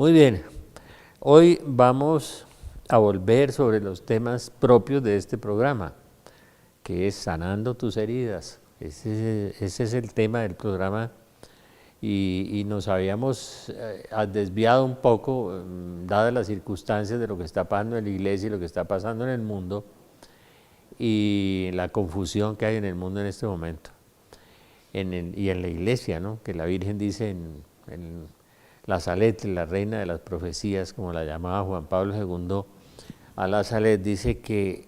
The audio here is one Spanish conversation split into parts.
Muy bien, hoy vamos a volver sobre los temas propios de este programa, que es sanando tus heridas. Ese es el tema del programa y nos habíamos desviado un poco, dadas las circunstancias de lo que está pasando en la iglesia y lo que está pasando en el mundo y la confusión que hay en el mundo en este momento. Y en la iglesia, ¿no? Que la Virgen dice en la Salet, la reina de las profecías, como la llamaba Juan Pablo II, a la Salet dice que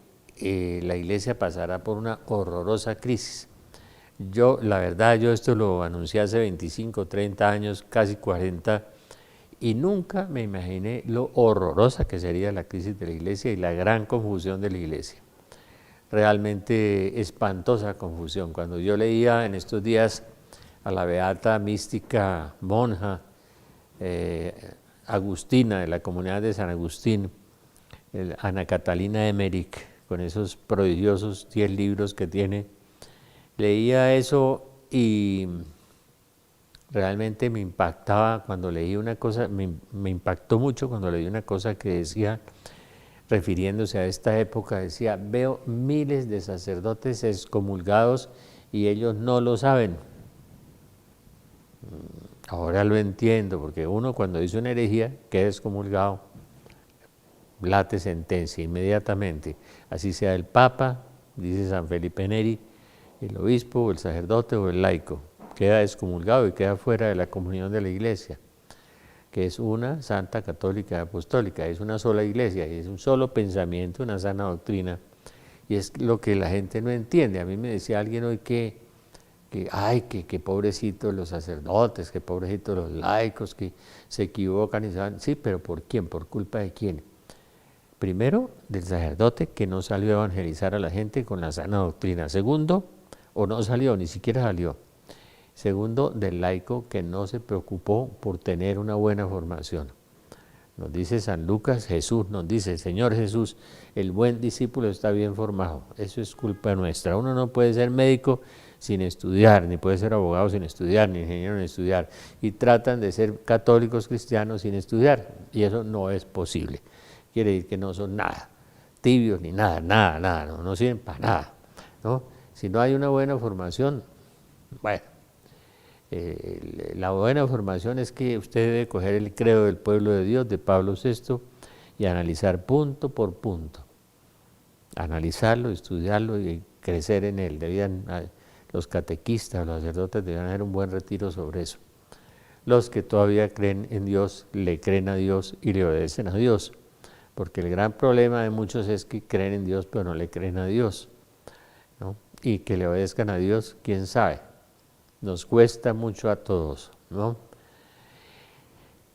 la iglesia pasará por una horrorosa crisis. La verdad, yo esto lo anuncié hace 25, 30 años, casi 40, y nunca me imaginé lo horrorosa que sería la crisis de la iglesia y la gran confusión de la iglesia. Realmente espantosa confusión. Cuando yo leía en estos días a la beata mística monja agustina de la comunidad de San Agustín, Ana Catalina Emmerich, con esos prodigiosos 10 libros que tiene, leía eso y realmente me impactaba cuando leí una cosa, me impactó mucho cuando leí una cosa que decía, refiriéndose a esta época, decía: veo miles de sacerdotes excomulgados y ellos no lo saben. Ahora lo entiendo, porque uno cuando dice una herejía queda excomulgado, late sentencia inmediatamente, así sea el Papa, dice San Felipe Neri, el obispo, o el sacerdote o el laico, queda excomulgado y queda fuera de la comunión de la iglesia, que es una santa, católica y apostólica, es una sola iglesia, y es un solo pensamiento, una sana doctrina, y es lo que la gente no entiende. A mí me decía alguien hoy que pobrecitos los sacerdotes, que pobrecitos los laicos, que se equivocan y se van. Sí, pero ¿por quién? ¿Por culpa de quién? Primero, del sacerdote que no salió a evangelizar a la gente con la sana doctrina. Segundo, o no salió, ni siquiera salió. Segundo, del laico que no se preocupó por tener una buena formación. Nos dice San Lucas, Jesús nos dice: Señor Jesús, el buen discípulo está bien formado. Eso es culpa nuestra. Uno no puede ser médico sin estudiar, ni puede ser abogado sin estudiar, ni ingeniero sin estudiar. Y tratan de ser católicos cristianos sin estudiar, y eso no es posible. Quiere decir que no son nada, tibios ni nada, no sirven para nada, ¿no? Si no hay una buena formación, bueno, la buena formación es que usted debe coger el credo del pueblo de Dios de Pablo VI y analizar punto por punto, analizarlo, estudiarlo y crecer en él. Los catequistas, los sacerdotes deben hacer un buen retiro sobre eso. Los que todavía creen en Dios, le creen a Dios y le obedecen a Dios, porque el gran problema de muchos es que creen en Dios pero no le creen a Dios, ¿no? Y que le obedezcan a Dios, quién sabe, nos cuesta mucho a todos, ¿no?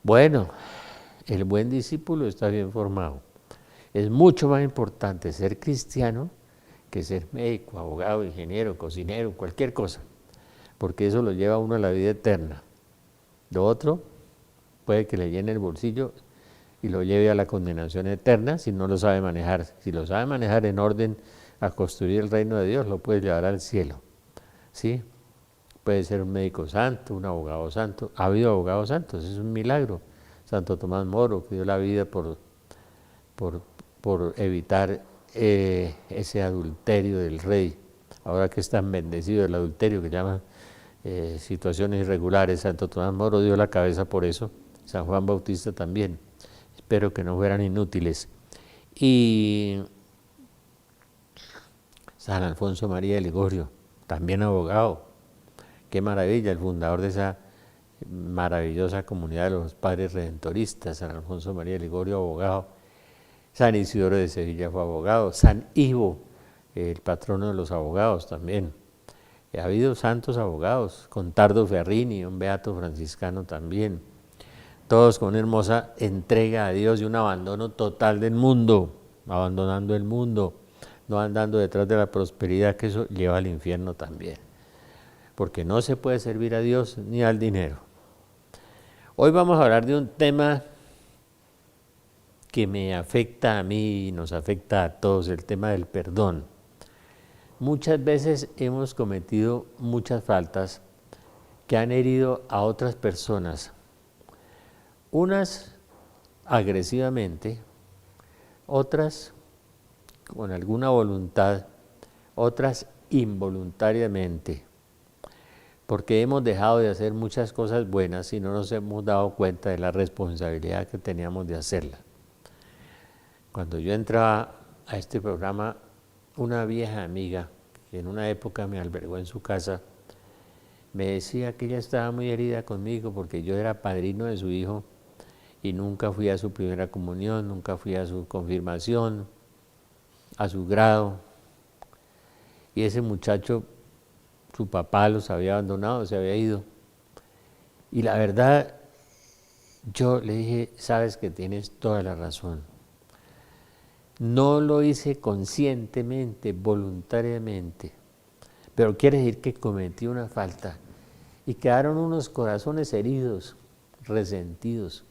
Bueno, el buen discípulo está bien formado. Es mucho más importante ser cristiano que ser médico, abogado, ingeniero, cocinero, cualquier cosa, porque eso lo lleva a uno a la vida eterna. Lo otro puede que le llene el bolsillo y lo lleve a la condenación eterna si no lo sabe manejar. Si lo sabe manejar en orden a construir el reino de Dios, lo puede llevar al cielo, ¿sí? Puede ser un médico santo, un abogado santo. Ha habido abogados santos, es un milagro. Santo Tomás Moro, que dio la vida por evitar ese adulterio del rey. Ahora que es tan bendecido el adulterio, que llaman situaciones irregulares, Santo Tomás Moro dio la cabeza por eso. San Juan Bautista también. Espero que no fueran inútiles. Y San Alfonso María de Ligorio, también abogado. Qué maravilla, el fundador de esa maravillosa comunidad de los padres redentoristas, San Alfonso María de Ligorio, abogado. San Isidoro de Sevilla fue abogado. San Ivo, el patrono de los abogados también. Ha habido santos abogados, Contardo Ferrini, un beato franciscano también. Todos con una hermosa entrega a Dios y un abandono total del mundo, abandonando el mundo, no andando detrás de la prosperidad, que eso lleva al infierno también, porque no se puede servir a Dios ni al dinero. Hoy vamos a hablar de un tema que me afecta a mí y nos afecta a todos, el tema del perdón. Muchas veces hemos cometido muchas faltas que han herido a otras personas. Unas agresivamente, otras con alguna voluntad, otras involuntariamente, porque hemos dejado de hacer muchas cosas buenas y no nos hemos dado cuenta de la responsabilidad que teníamos de hacerlas. Cuando yo entraba a este programa, una vieja amiga, que en una época me albergó en su casa, me decía que ella estaba muy herida conmigo porque yo era padrino de su hijo y nunca fui a su primera comunión, nunca fui a su confirmación, a su grado. Y ese muchacho, su papá los había abandonado, se había ido. Y la verdad, yo le dije, sabes que tienes toda la razón. No lo hice conscientemente, voluntariamente, pero quiere decir que cometí una falta. Y quedaron unos corazones heridos, resentidos,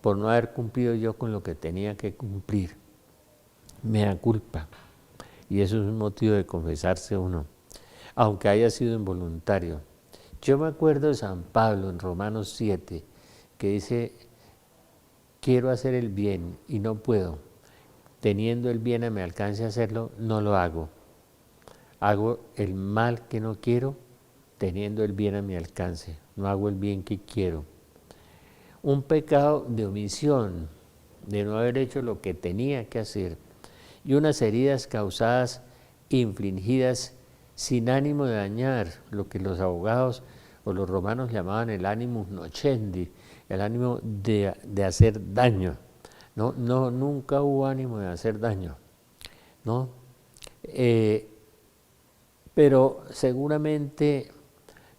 por no haber cumplido yo con lo que tenía que cumplir. Me da culpa. Y eso es un motivo de confesarse uno, aunque haya sido involuntario. Yo me acuerdo de San Pablo en Romanos 7, que dice, quiero hacer el bien y no puedo. Teniendo el bien a mi alcance hacerlo, no lo hago. Hago el mal que no quiero, teniendo el bien a mi alcance. No hago el bien que quiero. Un pecado de omisión, de no haber hecho lo que tenía que hacer. Y unas heridas causadas, infligidas, sin ánimo de dañar, lo que los abogados o los romanos llamaban el animus nocendi, el ánimo de hacer daño. No, nunca hubo ánimo de hacer daño, ¿no? Pero seguramente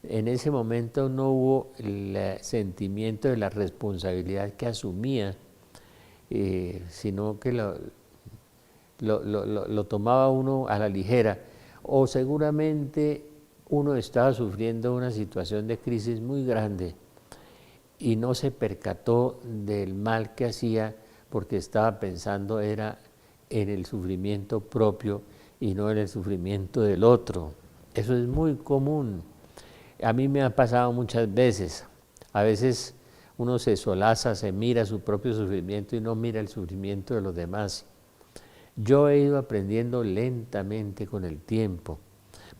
en ese momento no hubo el sentimiento de la responsabilidad que asumía, sino que lo tomaba uno a la ligera, o seguramente uno estaba sufriendo una situación de crisis muy grande y no se percató del mal que hacía porque estaba pensando era en el sufrimiento propio y no en el sufrimiento del otro. Eso es muy común. A mí me ha pasado muchas veces. A veces uno se solaza, se mira su propio sufrimiento y no mira el sufrimiento de los demás. Yo he ido aprendiendo lentamente con el tiempo.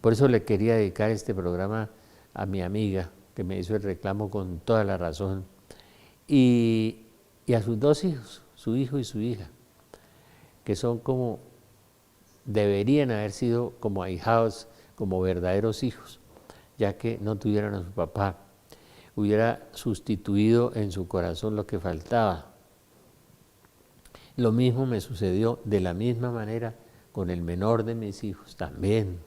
Por eso le quería dedicar este programa a mi amiga, que me hizo el reclamo con toda la razón, y a sus dos hijos, su hijo y su hija, que son como, deberían haber sido como ahijados, como verdaderos hijos, ya que no tuvieron a su papá. Hubiera sustituido en su corazón lo que faltaba. Lo mismo me sucedió de la misma manera con el menor de mis hijos también.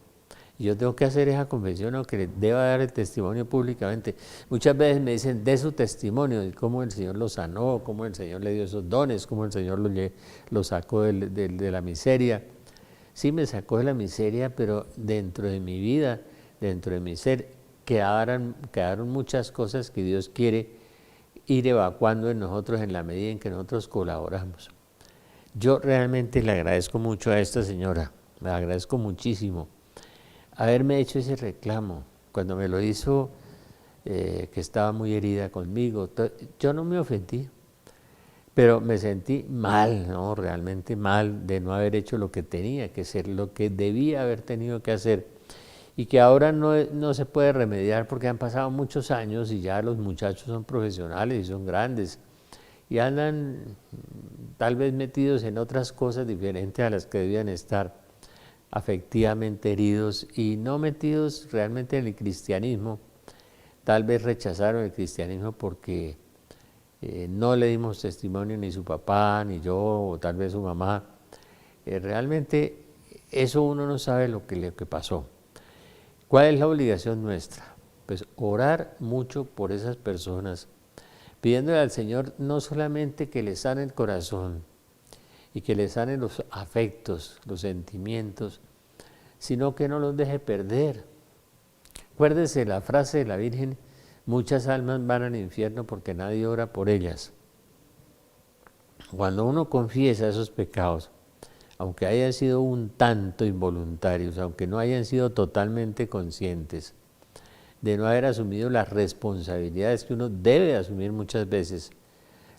Y yo tengo que hacer esa confesión, aunque deba dar el testimonio públicamente. Muchas veces me dicen, de su testimonio, de cómo el Señor lo sanó, cómo el Señor le dio esos dones, cómo el Señor lo sacó de la miseria. Sí, me sacó de la miseria, pero dentro de mi vida, dentro de mi ser, quedaron muchas cosas que Dios quiere ir evacuando en nosotros en la medida en que nosotros colaboramos. Yo realmente le agradezco mucho a esta señora, le agradezco muchísimo haberme hecho ese reclamo. Cuando me lo hizo, que estaba muy herida conmigo, yo no me ofendí, pero me sentí mal, ¿no? Realmente mal de no haber hecho lo que tenía que hacer, lo que debía haber tenido que hacer, y que ahora no se puede remediar porque han pasado muchos años y ya los muchachos son profesionales y son grandes, y andan tal vez metidos en otras cosas diferentes a las que debían estar, afectivamente heridos y no metidos realmente en el cristianismo. Tal vez rechazaron el cristianismo porque no le dimos testimonio ni su papá, ni yo, o tal vez su mamá. Realmente eso uno no sabe lo que pasó. ¿Cuál es la obligación nuestra? Pues orar mucho por esas personas, pidiéndole al Señor no solamente que les sane el corazón y que les sane los afectos, los sentimientos, sino que no los deje perder. Acuérdese la frase de la Virgen, muchas almas van al infierno porque nadie ora por ellas. Cuando uno confiesa esos pecados, aunque hayan sido un tanto involuntarios, aunque no hayan sido totalmente conscientes, de no haber asumido las responsabilidades que uno debe asumir muchas veces,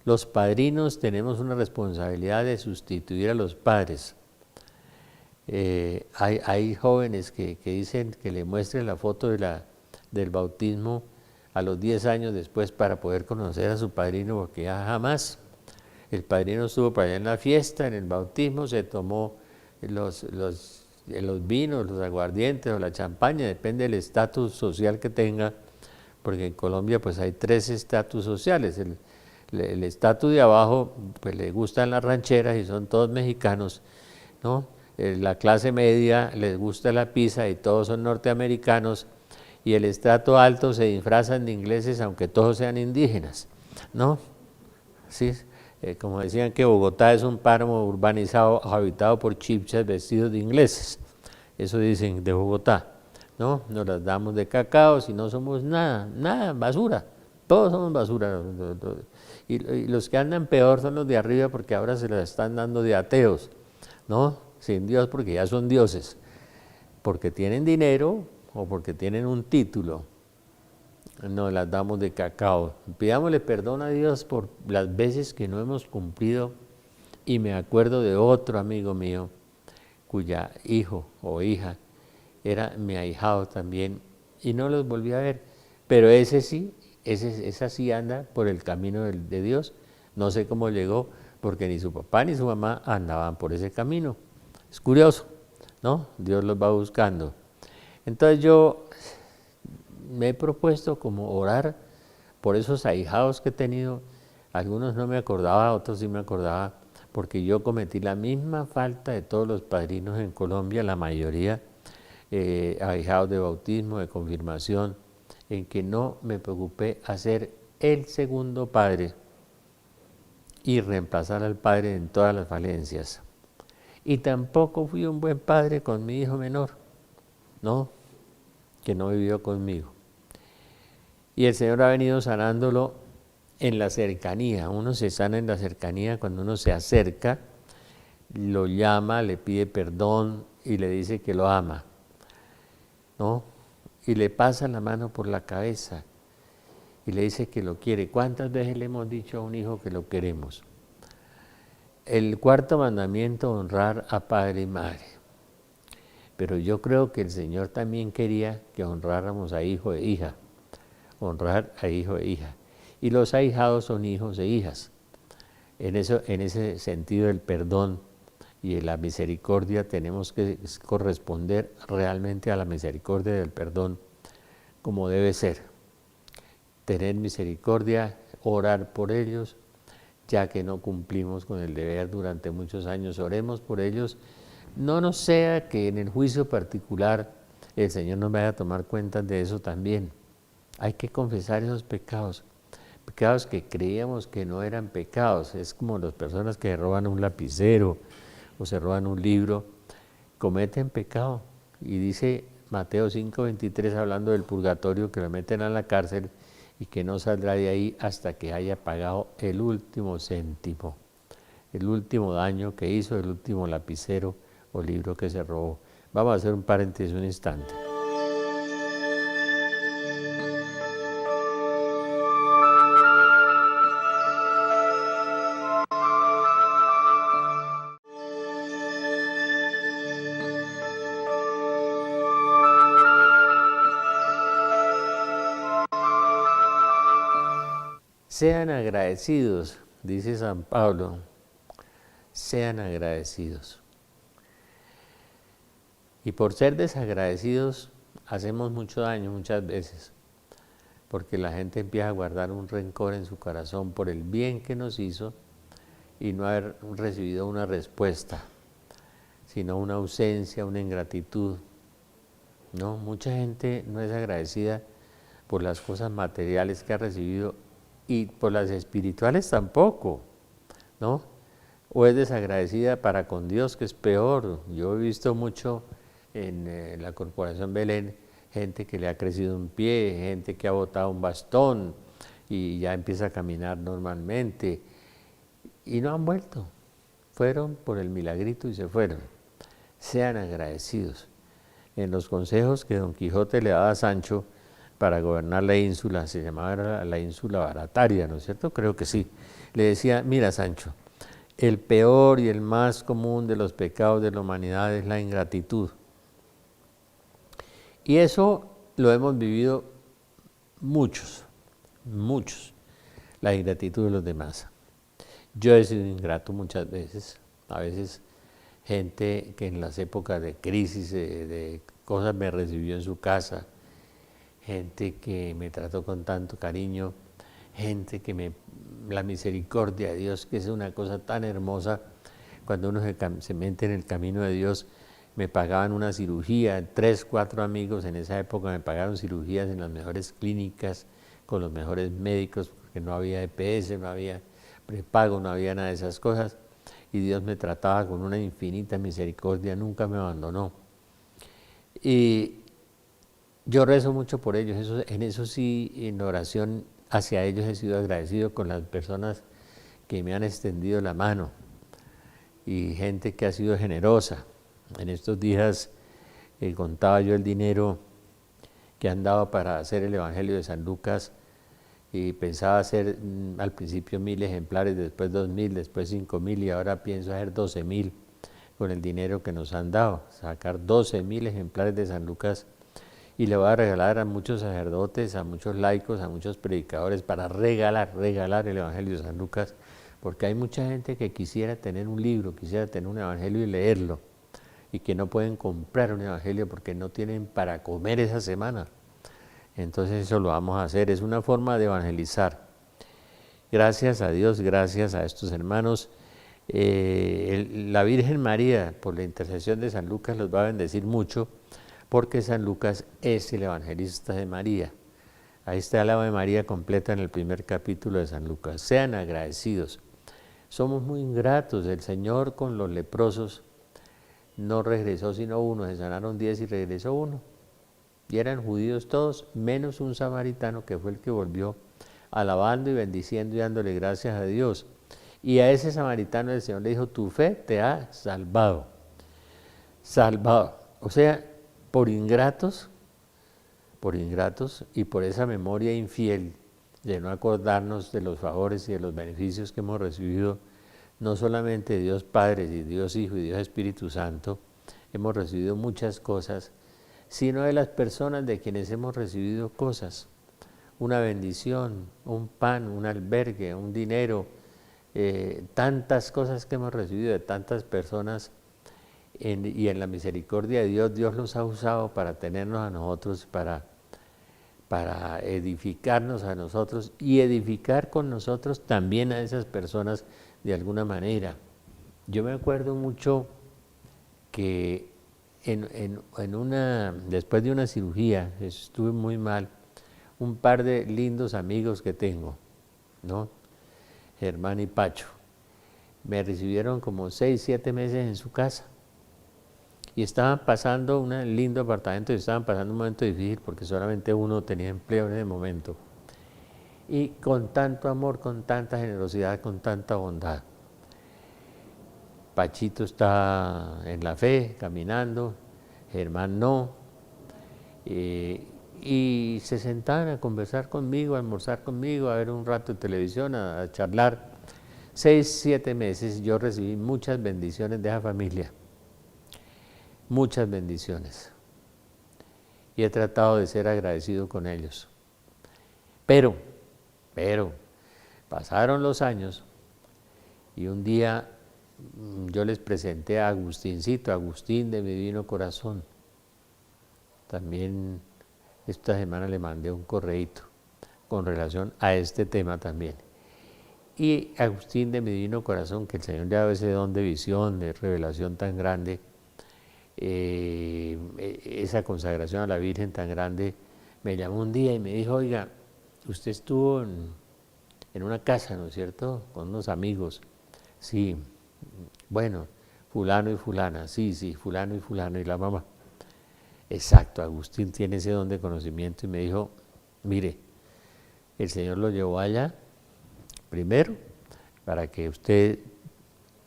Los padrinos tenemos una responsabilidad de sustituir a los padres. Hay jóvenes que dicen que le muestren la foto del bautismo a los 10 años después para poder conocer a su padrino, porque ya jamás. El padrino estuvo para allá en la fiesta, en el bautismo, se tomó los vinos, los aguardientes o la champaña, depende del estatus social que tenga, porque en Colombia pues hay 3 estatus sociales. El estatus de abajo pues le gustan las rancheras y son todos mexicanos, ¿no? La clase media les gusta la pizza y todos son norteamericanos, y el estrato alto se disfrazan de ingleses aunque todos sean indígenas, ¿no? Sí, como decían que Bogotá es un páramo urbanizado habitado por chipchas vestidos de ingleses, eso dicen de Bogotá, ¿no? Nos las damos de cacao, si no somos nada, basura, todos somos basura. Y los que andan peor son los de arriba, porque ahora se las están dando de ateos, ¿no? Sin Dios, porque ya son dioses, porque tienen dinero o porque tienen un título. Nos las damos de cacao. Pidámosle perdón a Dios por las veces que no hemos cumplido. Y me acuerdo de otro amigo mío, cuya hijo o hija era mi ahijado también, y no los volví a ver. Pero esa sí anda por el camino de Dios. No sé cómo llegó, porque ni su papá ni su mamá andaban por ese camino. Es curioso, ¿no? Dios los va buscando. Entonces yo me he propuesto como orar por esos ahijados que he tenido. Algunos no me acordaba, otros sí me acordaba, porque yo cometí la misma falta de todos los padrinos en Colombia, la mayoría, ahijados de bautismo, de confirmación, en que no me preocupé hacer el segundo padre y reemplazar al padre en todas las falencias. Y tampoco fui un buen padre con mi hijo menor, ¿no? Que no vivió conmigo. Y el Señor ha venido sanándolo en la cercanía. Uno se sana en la cercanía cuando uno se acerca, lo llama, le pide perdón y le dice que lo ama, ¿no? Y le pasa la mano por la cabeza y le dice que lo quiere. ¿Cuántas veces le hemos dicho a un hijo que lo queremos? El 4.º mandamiento, honrar a padre y madre. Pero yo creo que el Señor también quería que honráramos a hijo e hija. Honrar a hijo e hija. Y los ahijados son hijos e hijas. En ese sentido del perdón y de la misericordia tenemos que corresponder realmente a la misericordia del perdón como debe ser. Tener misericordia, orar por ellos, ya que no cumplimos con el deber durante muchos años. Oremos por ellos, no nos sea que en el juicio particular el Señor nos vaya a tomar cuenta de eso también. Hay que confesar esos pecados, pecados que creíamos que no eran pecados. Es como las personas que roban un lapicero o se roban un libro, cometen pecado. Y dice Mateo 5:23, hablando del purgatorio, que lo meten a la cárcel y que no saldrá de ahí hasta que haya pagado el último céntimo, el último daño que hizo, el último lapicero o libro que se robó. Vamos a hacer un paréntesis un instante. Sean agradecidos, dice San Pablo, sean agradecidos. Y por ser desagradecidos hacemos mucho daño muchas veces, porque la gente empieza a guardar un rencor en su corazón por el bien que nos hizo y no haber recibido una respuesta, sino una ausencia, una ingratitud, ¿no? Mucha gente no es agradecida por las cosas materiales que ha recibido y por las espirituales tampoco, ¿no? O es desagradecida para con Dios, que es peor. Yo he visto mucho en la Corporación Belén, gente que le ha crecido un pie, gente que ha botado un bastón y ya empieza a caminar normalmente y no han vuelto. Fueron por el milagrito y se fueron. Sean agradecidos. En los consejos que Don Quijote le daba a Sancho, para gobernar la ínsula, se llamaba la ínsula Barataria, ¿no es cierto? Creo que sí. Le decía, mira Sancho, el peor y el más común de los pecados de la humanidad es la ingratitud. Y eso lo hemos vivido muchos, muchos, la ingratitud de los demás. Yo he sido ingrato muchas veces, a veces gente que en las épocas de crisis, de cosas me recibió en su casa, gente que me trató con tanto cariño, gente que la misericordia de Dios, que es una cosa tan hermosa, cuando uno se mete en el camino de Dios, me pagaban una cirugía, 3, 4 amigos en esa época me pagaron cirugías en las mejores clínicas, con los mejores médicos, porque no había EPS, no había prepago, no había nada de esas cosas, y Dios me trataba con una infinita misericordia, nunca me abandonó. Y yo rezo mucho por ellos, en eso sí, en oración hacia ellos he sido agradecido con las personas que me han extendido la mano y gente que ha sido generosa. En estos días contaba yo el dinero que han dado para hacer el Evangelio de San Lucas y pensaba hacer al principio 1000 ejemplares, después 2000, después 5000 y ahora pienso hacer 12000 con el dinero que nos han dado, sacar 12000 ejemplares de San Lucas y le voy a regalar a muchos sacerdotes, a muchos laicos, a muchos predicadores para regalar el Evangelio de San Lucas, porque hay mucha gente que quisiera tener un libro, quisiera tener un Evangelio y leerlo, y que no pueden comprar un Evangelio porque no tienen para comer esa semana. Entonces eso lo vamos a hacer, es una forma de evangelizar. Gracias a Dios, gracias a estos hermanos. La Virgen María, por la intercesión de San Lucas, los va a bendecir mucho, porque San Lucas es el evangelista de María. Ahí está el Ave María completa en el primer capítulo de San Lucas. Sean agradecidos. Somos muy ingratos. El Señor con los leprosos no regresó sino uno, se sanaron 10 y regresó uno. Y eran judíos todos, menos un samaritano que fue el que volvió alabando y bendiciendo y dándole gracias a Dios. Y a ese samaritano el Señor le dijo, tu fe te ha salvado. Salvado. O sea, por ingratos y por esa memoria infiel de no acordarnos de los favores y de los beneficios que hemos recibido, no solamente de Dios Padre, y Dios Hijo y Dios Espíritu Santo, hemos recibido muchas cosas, sino de las personas de quienes hemos recibido cosas, una bendición, un pan, un albergue, un dinero, tantas cosas que hemos recibido de tantas personas, y en la misericordia de Dios, Dios los ha usado para tenernos a nosotros, para edificarnos a nosotros y edificar con nosotros también a esas personas de alguna manera. Yo me acuerdo mucho que después de una cirugía, estuve muy mal, un par de lindos amigos que tengo, ¿no? Germán y Pacho, me recibieron como 6, 7 meses en su casa. Y estaban pasando un lindo apartamento y estaban pasando un momento difícil porque solamente uno tenía empleo en ese momento. Y con tanto amor, con tanta generosidad, con tanta bondad. Pachito está en la fe, caminando, Germán no. Y se sentaban a conversar conmigo, a almorzar conmigo, a ver un rato de televisión, a charlar. 6, 7 meses yo recibí muchas bendiciones de esa familia. Muchas bendiciones. Y he tratado de ser agradecido con ellos. Pero, pasaron los años y un día yo les presenté a Agustincito, Agustín de mi divino corazón. También esta semana le mandé un correíto con relación a este tema también. Y Agustín de mi divino corazón, que el Señor le ha dado ese don de visión, de revelación tan grande, esa consagración a la Virgen tan grande, me llamó un día y me dijo, oiga, usted estuvo en una casa, ¿no es cierto?, con unos amigos. Sí, bueno, fulano y fulana, sí, fulano y la mamá. Exacto, Agustín tiene ese don de conocimiento y me dijo, mire, el Señor lo llevó allá, primero, para que usted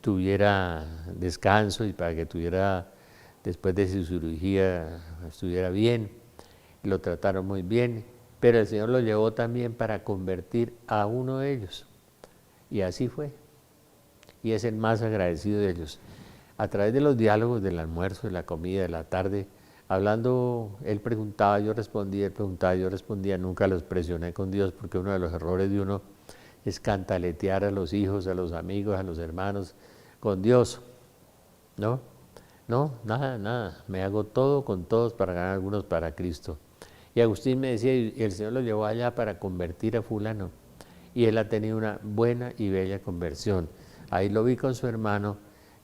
tuviera descanso y para que tuviera, después de su cirugía, estuviera bien, lo trataron muy bien, pero el Señor lo llevó también para convertir a uno de ellos. Y así fue. Y es el más agradecido de ellos. A través de los diálogos del almuerzo, de la comida, de la tarde, hablando, él preguntaba, yo respondía, él preguntaba, yo respondía, nunca los presioné con Dios, porque uno de los errores de uno es cantaletear a los hijos, a los amigos, a los hermanos, con Dios. ¿No? No, nada, nada. Me hago todo con todos para ganar algunos para Cristo. Y Agustín me decía, y el Señor lo llevó allá para convertir a fulano. Y él ha tenido una buena y bella conversión. Ahí lo vi con su hermano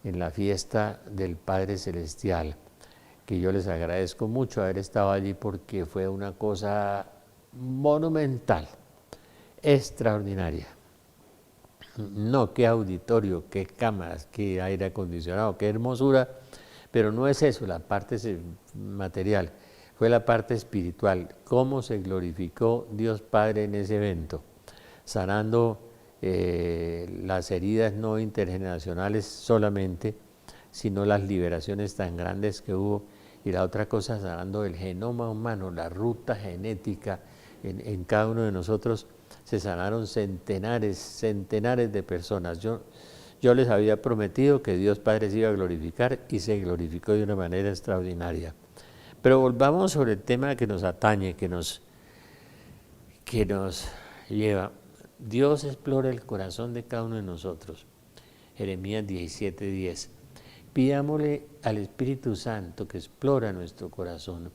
en la fiesta del Padre Celestial, que yo les agradezco mucho haber estado allí porque fue una cosa monumental, extraordinaria. No, qué auditorio, qué cámaras, qué aire acondicionado, qué hermosura, pero no es eso, la parte material, fue la parte espiritual, cómo se glorificó Dios Padre en ese evento, sanando las heridas no intergeneracionales solamente, sino las liberaciones tan grandes que hubo, y la otra cosa, sanando el genoma humano, la ruta genética en cada uno de nosotros. Se sanaron centenares de personas. Yo les había prometido que Dios Padre se iba a glorificar y se glorificó de una manera extraordinaria. Pero volvamos sobre el tema que nos atañe, que nos lleva. Dios explora el corazón de cada uno de nosotros. Jeremías 17:10. Pidámosle al Espíritu Santo que explora nuestro corazón,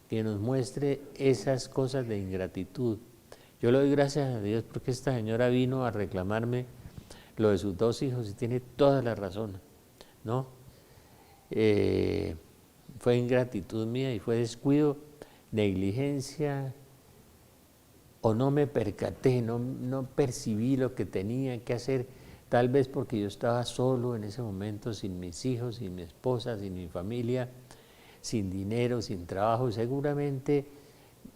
que nos muestre esas cosas de ingratitud. Yo le doy gracias a Dios porque esta señora vino a reclamarme lo de sus 2 hijos y tiene toda la razón, ¿no? Fue ingratitud mía y fue descuido, negligencia, o no me percaté, no percibí lo que tenía que hacer, tal vez porque yo estaba solo en ese momento, sin mis hijos, sin mi esposa, sin mi familia, sin dinero, sin trabajo. Seguramente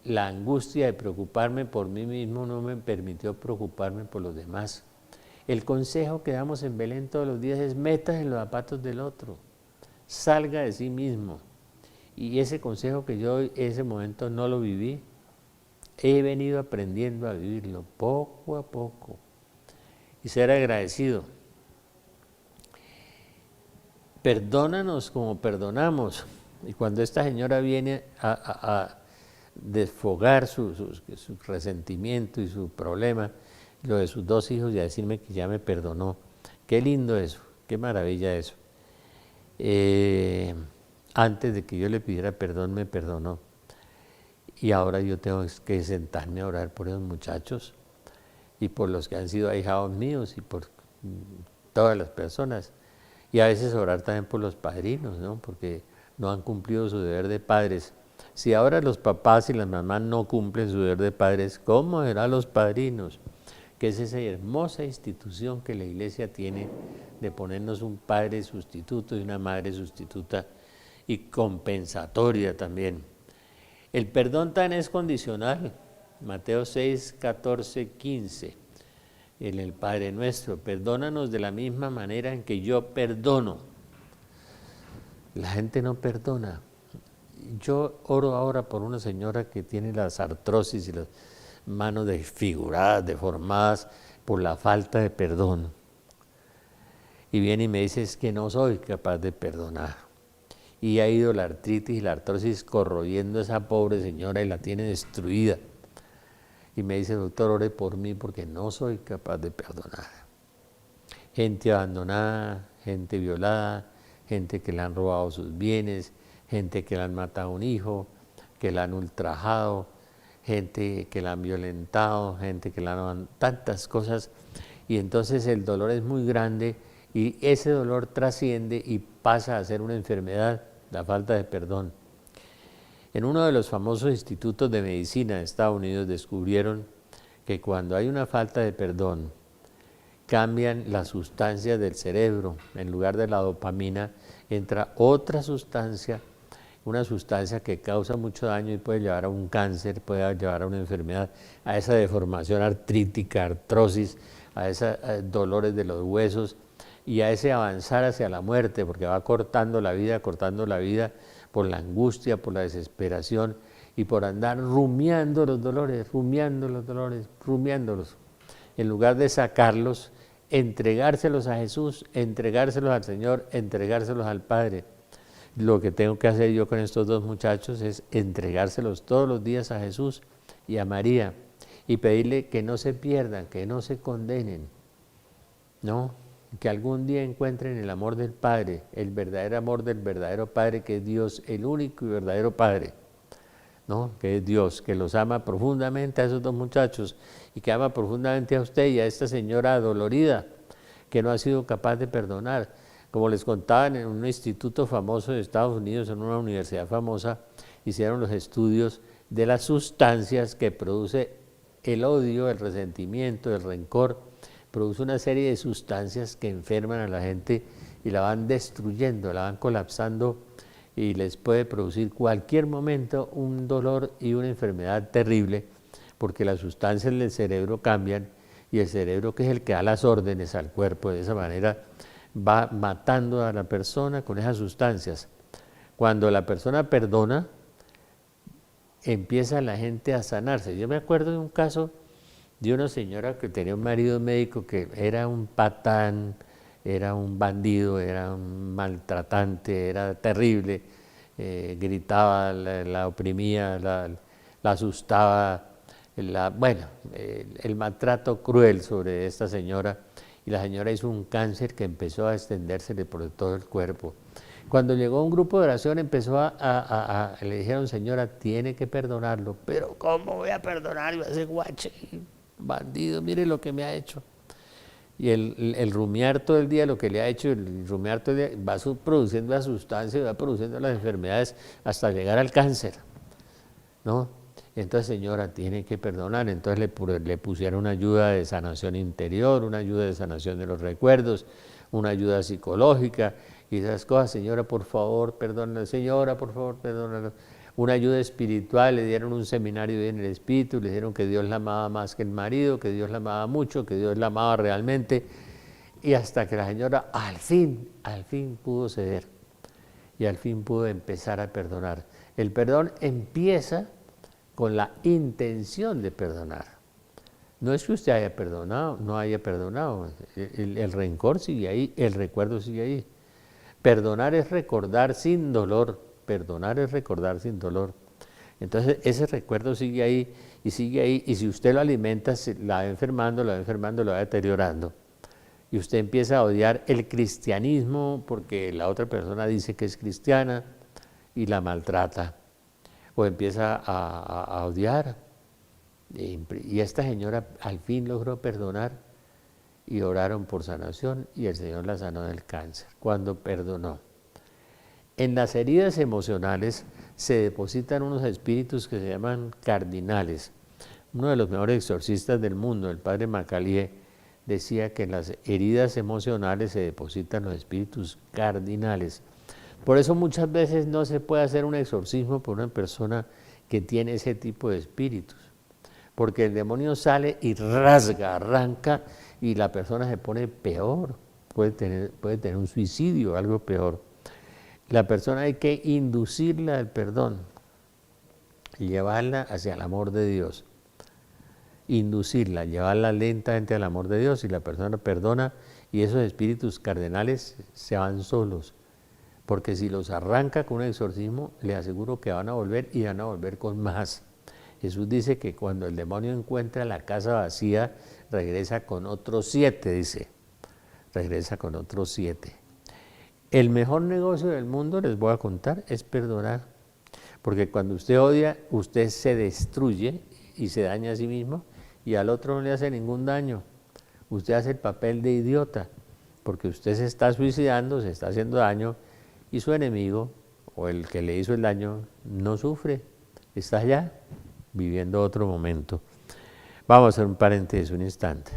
la angustia de preocuparme por mí mismo no me permitió preocuparme por los demás. El consejo que damos en Belén todos los días es: métase en los zapatos del otro, salga de sí mismo. Y ese consejo que yo en ese momento no lo viví, he venido aprendiendo a vivirlo poco a poco y ser agradecido. Perdónanos como perdonamos. Y cuando esta señora viene a desfogar su resentimiento y su problema, lo de sus 2 hijos, y a decirme que ya me perdonó, qué lindo eso, qué maravilla eso. Antes de que yo le pidiera perdón, me perdonó. Y ahora yo tengo que sentarme a orar por esos muchachos y por los que han sido ahijados míos y por todas las personas. Y a veces orar también por los padrinos, ¿no? Porque no han cumplido su deber de padres. Si ahora los papás y las mamás no cumplen su deber de padres, ¿cómo serán los padrinos? Que es esa hermosa institución que la Iglesia tiene de ponernos un padre sustituto y una madre sustituta y compensatoria también. El perdón tan es condicional. Mateo 6, 14, 15. En el Padre Nuestro: perdónanos de la misma manera en que yo perdono. La gente no perdona. Yo oro ahora por una señora que tiene las artrosis y las manos desfiguradas, deformadas por la falta de perdón. Y viene y me dice: es que no soy capaz de perdonar. Y ha ido la artritis y la artrosis corroyendo a esa pobre señora y la tiene destruida. Y me dice: doctor, ore por mí porque no soy capaz de perdonar. Gente abandonada, gente violada, gente que le han robado sus bienes, gente que le han matado a un hijo, que la han ultrajado, gente que la han violentado, gente que la han... tantas cosas. Y entonces el dolor es muy grande y ese dolor trasciende y pasa a ser una enfermedad, la falta de perdón. En uno de los famosos institutos de medicina de Estados Unidos descubrieron que cuando hay una falta de perdón, cambian las sustancias del cerebro. En lugar de la dopamina, entra otra sustancia, una sustancia que causa mucho daño y puede llevar a un cáncer, puede llevar a una enfermedad, a esa deformación artrítica, artrosis, a esos dolores de los huesos y a ese avanzar hacia la muerte, porque va cortando la vida, por la angustia, por la desesperación y por andar rumiando los dolores, rumiándolos. En lugar de sacarlos, entregárselos a Jesús, entregárselos al Señor, entregárselos al Padre. Lo que tengo que hacer yo con estos dos muchachos es entregárselos todos los días a Jesús y a María y pedirle que no se pierdan, que no se condenen, ¿no? Que algún día encuentren el amor del Padre, el verdadero amor del verdadero Padre, que es Dios, el único y verdadero Padre, ¿no? Que es Dios, que los ama profundamente a esos dos muchachos y que ama profundamente a usted y a esta señora dolorida que no ha sido capaz de perdonar. Como les contaban, en un instituto famoso de Estados Unidos, en una universidad famosa, hicieron los estudios de las sustancias que produce el odio, el resentimiento, el rencor. Produce una serie de sustancias que enferman a la gente y la van destruyendo, la van colapsando y les puede producir cualquier momento un dolor y una enfermedad terrible, porque las sustancias del cerebro cambian y el cerebro, que es el que da las órdenes al cuerpo, de esa manera va matando a la persona con esas sustancias. Cuando la persona perdona, empieza la gente a sanarse. Yo me acuerdo de un caso de una señora que tenía un marido médico que era un patán, era un bandido, era un maltratante, era terrible, gritaba, la oprimía, la asustaba, el maltrato cruel sobre esta señora, y la señora hizo un cáncer que empezó a extendérsele por todo el cuerpo. Cuando llegó un grupo de oración empezó le dijeron, señora, tiene que perdonarlo. Pero ¿cómo voy a perdonar a ese guache, bandido? Mire lo que me ha hecho. Y el rumiar todo el día lo que le ha hecho, el rumiar todo el día, va produciendo la sustancia, va produciendo las enfermedades hasta llegar al cáncer, ¿no? Entonces, señora, tiene que perdonar. Entonces le pusieron una ayuda de sanación interior, una ayuda de sanación de los recuerdos, una ayuda psicológica y esas cosas. Señora, por favor, perdónala. Señora, por favor, perdónala. Una ayuda espiritual, le dieron un seminario en el espíritu, le dijeron que Dios la amaba más que el marido, que Dios la amaba mucho, que Dios la amaba realmente. Y hasta que la señora al fin pudo ceder y al fin pudo empezar a perdonar. El perdón empieza con la intención de perdonar. No es que usted haya perdonado, no haya perdonado. El rencor sigue ahí, el recuerdo sigue ahí. Perdonar es recordar sin dolor, perdonar es recordar sin dolor. Entonces ese recuerdo sigue ahí, y si usted lo alimenta, la va enfermando, la va deteriorando. Y usted empieza a odiar el cristianismo porque la otra persona dice que es cristiana y la maltrata. O empieza a odiar. Y esta señora al fin logró perdonar y oraron por sanación y el Señor la sanó del cáncer cuando perdonó. En las heridas emocionales se depositan unos espíritus que se llaman cardinales. Uno de los mejores exorcistas del mundo, el padre Macalié, decía que en las heridas emocionales se depositan los espíritus cardinales. Por eso muchas veces no se puede hacer un exorcismo por una persona que tiene ese tipo de espíritus, porque el demonio sale y rasga, arranca, y la persona se pone peor, puede tener un suicidio, algo peor. La persona hay que inducirla al perdón, llevarla hacia el amor de Dios, inducirla, llevarla lentamente al amor de Dios, y la persona perdona, y esos espíritus cardenales se van solos. Porque si los arranca con un exorcismo, le aseguro que van a volver y van a volver con más. Jesús dice que cuando el demonio encuentra la casa vacía, regresa con otros 7, dice. Regresa con otros 7. El mejor negocio del mundo, les voy a contar, es perdonar. Porque cuando usted odia, usted se destruye y se daña a sí mismo, y al otro no le hace ningún daño. Usted hace el papel de idiota, porque usted se está suicidando, se está haciendo daño, y su enemigo, o el que le hizo el daño, no sufre, está allá, viviendo otro momento. Vamos a hacer un paréntesis un instante.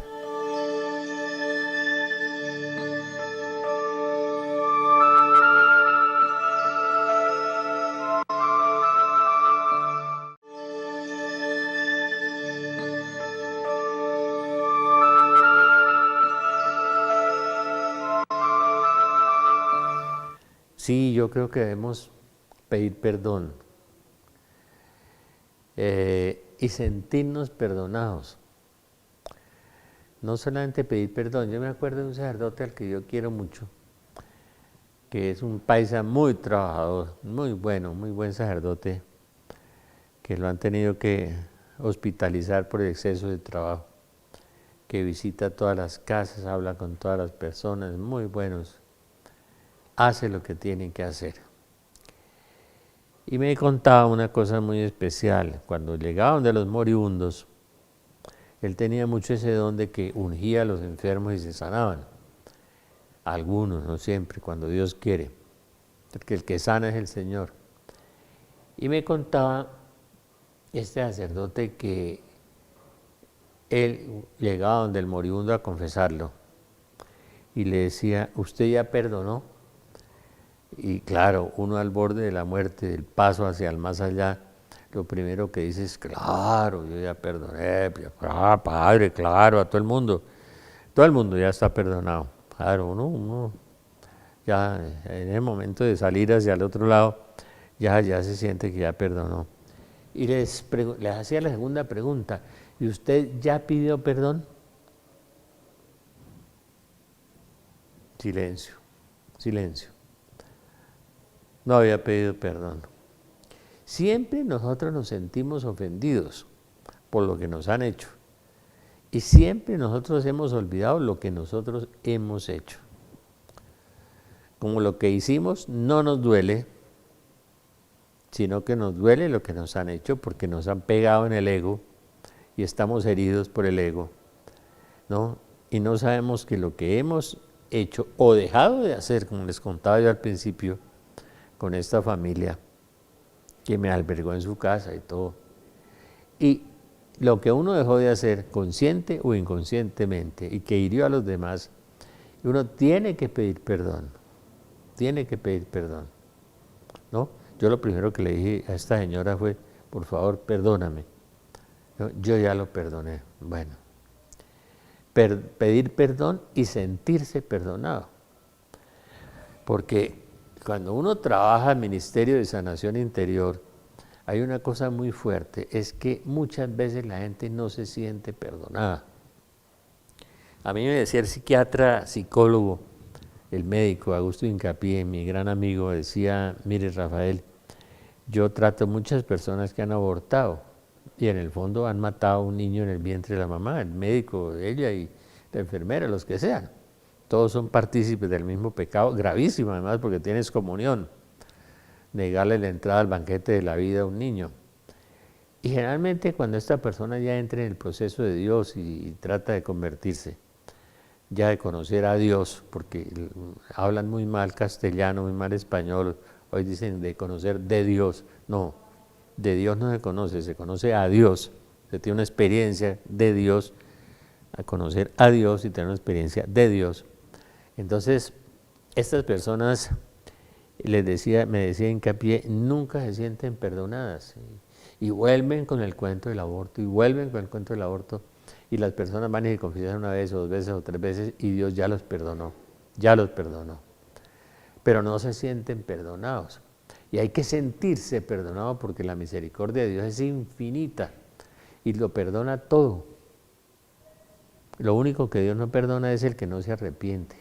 Sí, yo creo que debemos pedir perdón y sentirnos perdonados. No solamente pedir perdón, yo me acuerdo de un sacerdote al que yo quiero mucho, que es un paisa muy trabajador, muy bueno, muy buen sacerdote, que lo han tenido que hospitalizar por el exceso de trabajo, que visita todas las casas, habla con todas las personas, muy buenos, hace lo que tiene que hacer. Y me contaba una cosa muy especial, cuando llegaban de los moribundos, él tenía mucho ese don de que ungía a los enfermos y se sanaban. Algunos, no siempre, cuando Dios quiere, porque el que sana es el Señor. Y me contaba este sacerdote que él llegaba donde el moribundo a confesarlo y le decía, ¿usted ya perdonó? Y claro, uno al borde de la muerte, del paso hacia el más allá, lo primero que dice es, claro, yo ya perdoné, padre, claro, a todo el mundo ya está perdonado. Claro, uno ya en el momento de salir hacia el otro lado, ya se siente que ya perdonó. Y les hacía la segunda pregunta, ¿y usted ya pidió perdón? Silencio, silencio. No había pedido perdón. Siempre nosotros nos sentimos ofendidos por lo que nos han hecho. Y siempre nosotros hemos olvidado lo que nosotros hemos hecho. Como lo que hicimos no nos duele, sino que nos duele lo que nos han hecho porque nos han pegado en el ego y estamos heridos por el ego, ¿no? Y no sabemos que lo que hemos hecho o dejado de hacer, como les contaba yo al principio, con esta familia que me albergó en su casa y todo, y lo que uno dejó de hacer consciente o inconscientemente y que hirió a los demás, uno tiene que pedir perdón, ¿no? Yo lo primero que le dije a esta señora fue, por favor, perdóname. Yo ya lo perdoné. Bueno, pedir perdón y sentirse perdonado. Porque cuando uno trabaja en el Ministerio de Sanación Interior, hay una cosa muy fuerte, es que muchas veces la gente no se siente perdonada. A mí me decía el psiquiatra, psicólogo, el médico Augusto Hincapié, mi gran amigo, decía, mire Rafael, yo trato muchas personas que han abortado y en el fondo han matado a un niño en el vientre de la mamá, el médico, ella y la enfermera, los que sean. Todos son partícipes del mismo pecado, gravísimo además porque tienes comunión, negarle la entrada al banquete de la vida a un niño. Y generalmente cuando esta persona ya entra en el proceso de Dios y trata de convertirse, ya de conocer a Dios, porque hablan muy mal castellano, muy mal español, hoy dicen de conocer de Dios. No, de Dios no se conoce a Dios, se tiene una experiencia de Dios, a conocer a Dios y tener una experiencia de Dios. Entonces, estas personas, me decía Hincapié, nunca se sienten perdonadas y vuelven con el cuento del aborto, y las personas van y se confiesan una vez o dos veces o tres veces y Dios ya los perdonó, pero no se sienten perdonados. Y hay que sentirse perdonado porque la misericordia de Dios es infinita y lo perdona todo. Lo único que Dios no perdona es el que no se arrepiente.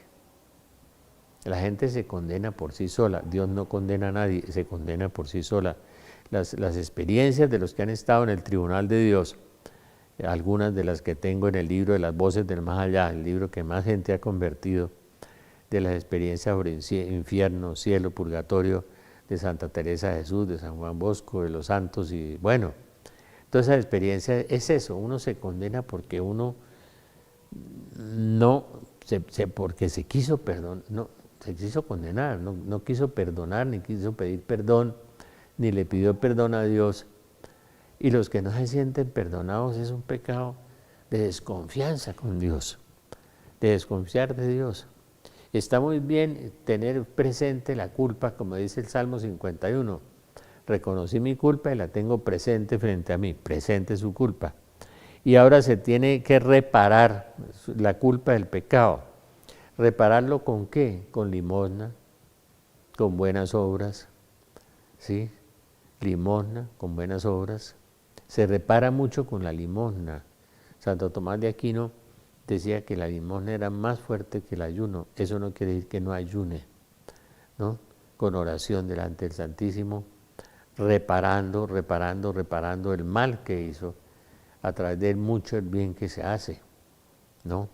La gente se condena por sí sola, Dios no condena a nadie, se condena por sí sola. Las experiencias de los que han estado en el tribunal de Dios, algunas de las que tengo en el libro de las voces del más allá, el libro que más gente ha convertido, de las experiencias sobre infierno, cielo, purgatorio, de Santa Teresa de Jesús, de San Juan Bosco, de los santos, y bueno, toda esa experiencia es eso, uno se condena porque uno porque se quiso se quiso condenar, no quiso perdonar, ni quiso pedir perdón, ni le pidió perdón a Dios. Y los que no se sienten perdonados es un pecado de desconfianza con Dios, de desconfiar de Dios. Está muy bien tener presente la culpa, como dice el Salmo 51. Reconocí mi culpa y la tengo presente frente a mí, presente su culpa. Y ahora se tiene que reparar la culpa del pecado. ¿Repararlo con qué? Con limosna, con buenas obras, ¿sí? Limosna con buenas obras. Se repara mucho con la limosna. Santo Tomás de Aquino decía que la limosna era más fuerte que el ayuno. Eso no quiere decir que no ayune, ¿no? Con oración delante del Santísimo, reparando el mal que hizo, a través de él mucho el bien que se hace, ¿no?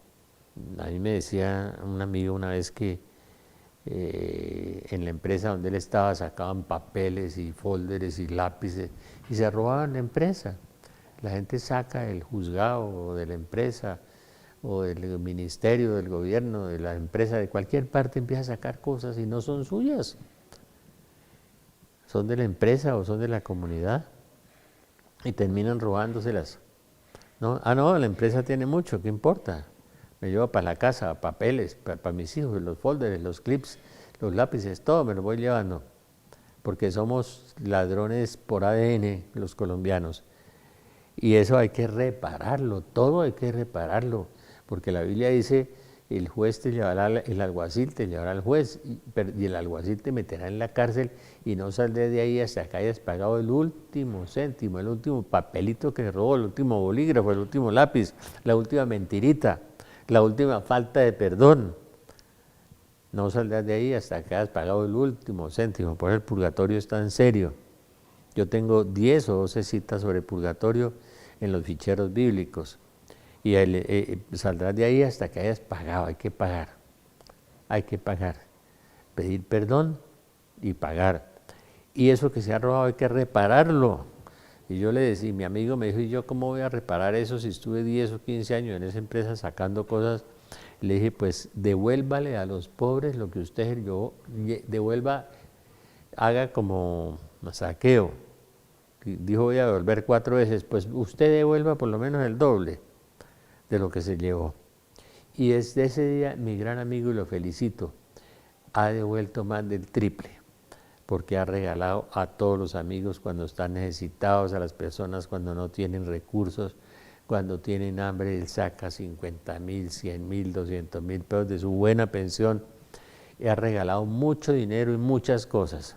A mí me decía un amigo una vez que en la empresa donde él estaba sacaban papeles y folders y lápices y se robaban la empresa. La gente saca del juzgado o de la empresa o del ministerio, del gobierno, de la empresa, de cualquier parte, empieza a sacar cosas y no son suyas. Son de la empresa o son de la comunidad y terminan robándoselas, ¿no? Ah, no, la empresa tiene mucho, ¿qué importa? Me llevo para la casa papeles, para mis hijos, los folders, los clips, los lápices, todo me lo voy llevando, porque somos ladrones por ADN los colombianos. Y eso hay que repararlo, todo hay que repararlo, porque la Biblia dice, el juez te llevará, el alguacil te llevará al juez, y el alguacil te meterá en la cárcel y no saldrás de ahí hasta que hayas pagado el último céntimo, el último papelito que robó, el último bolígrafo, el último lápiz, la última mentirita, la última falta de perdón. No saldrás de ahí hasta que hayas pagado el último céntimo, por eso el purgatorio está en serio. Yo tengo 10 o 12 citas sobre purgatorio en los ficheros bíblicos. Y saldrás de ahí hasta que hayas pagado, hay que pagar. Hay que pagar. Pedir perdón y pagar. Y eso que se ha robado hay que repararlo. Y yo le decía, mi amigo me dijo, ¿y yo cómo voy a reparar eso si estuve 10 o 15 años en esa empresa sacando cosas? Le dije, pues devuélvale a los pobres lo que usted devuelva, haga como saqueo. Dijo, voy a devolver 4 veces, pues usted devuelva por lo menos el doble de lo que se llevó. Y desde ese día, mi gran amigo, y lo felicito, ha devuelto más del triple, porque ha regalado a todos los amigos cuando están necesitados, a las personas cuando no tienen recursos, cuando tienen hambre, él saca 50.000, 100.000, 200.000 pesos de su buena pensión, y ha regalado mucho dinero y muchas cosas,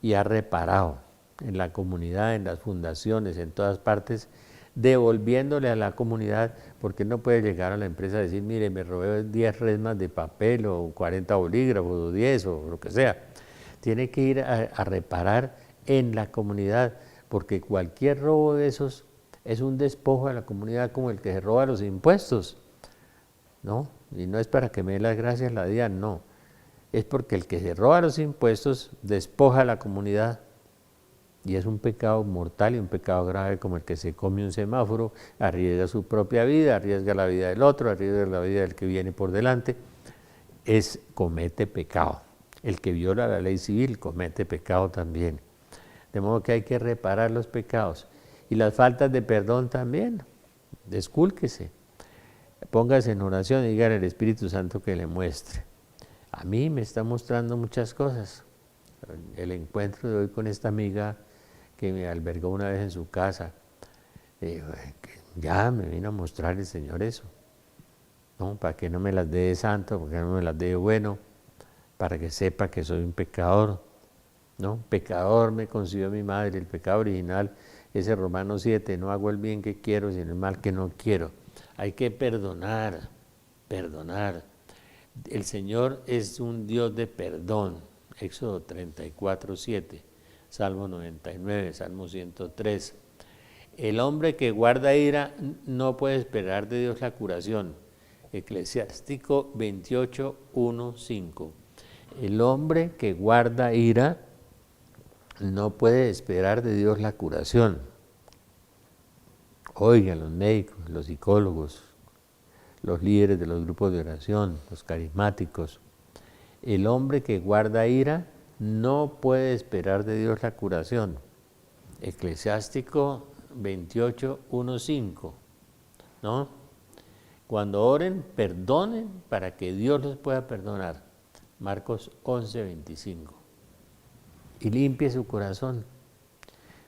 y ha reparado en la comunidad, en las fundaciones, en todas partes, devolviéndole a la comunidad, porque no puede llegar a la empresa a decir, mire, me robé 10 resmas de papel o 40 bolígrafos o 10 o lo que sea. Tiene que ir a reparar en la comunidad, porque cualquier robo de esos es un despojo a la comunidad como el que se roba los impuestos, ¿no? Y no es para que me dé las gracias la DIAN, no. Es porque el que se roba los impuestos despoja a la comunidad. Y es un pecado mortal y un pecado grave como el que se come un semáforo, arriesga su propia vida, arriesga la vida del otro, arriesga la vida del que viene por delante, comete pecado. El que viola la ley civil comete pecado también. De modo que hay que reparar los pecados. Y las faltas de perdón también, descúlquese, póngase en oración y dígale al Espíritu Santo que le muestre. A mí me está mostrando muchas cosas. El encuentro de hoy con esta amiga que me albergó una vez en su casa, ya me vino a mostrar el Señor eso, ¿no? Para que no me las dé de santo, para que no me las dé de bueno, para que sepa que soy un pecador, ¿no? Pecador me concibió mi madre, el pecado original, ese Romanos 7, no hago el bien que quiero, sino el mal que no quiero. Hay que perdonar, perdonar. El Señor es un Dios de perdón, Éxodo 34, 7. Salmo 99, Salmo 103. El hombre que guarda ira no puede esperar de Dios la curación. Eclesiástico 28, 1, 5. El hombre que guarda ira no puede esperar de Dios la curación. Oigan, los médicos, los psicólogos, los líderes de los grupos de oración, los carismáticos. El hombre que guarda ira no puede esperar de Dios la curación. Eclesiástico 28, 1, 5. ¿No? Cuando oren, perdonen para que Dios los pueda perdonar. Marcos 11, 25. Y limpie su corazón.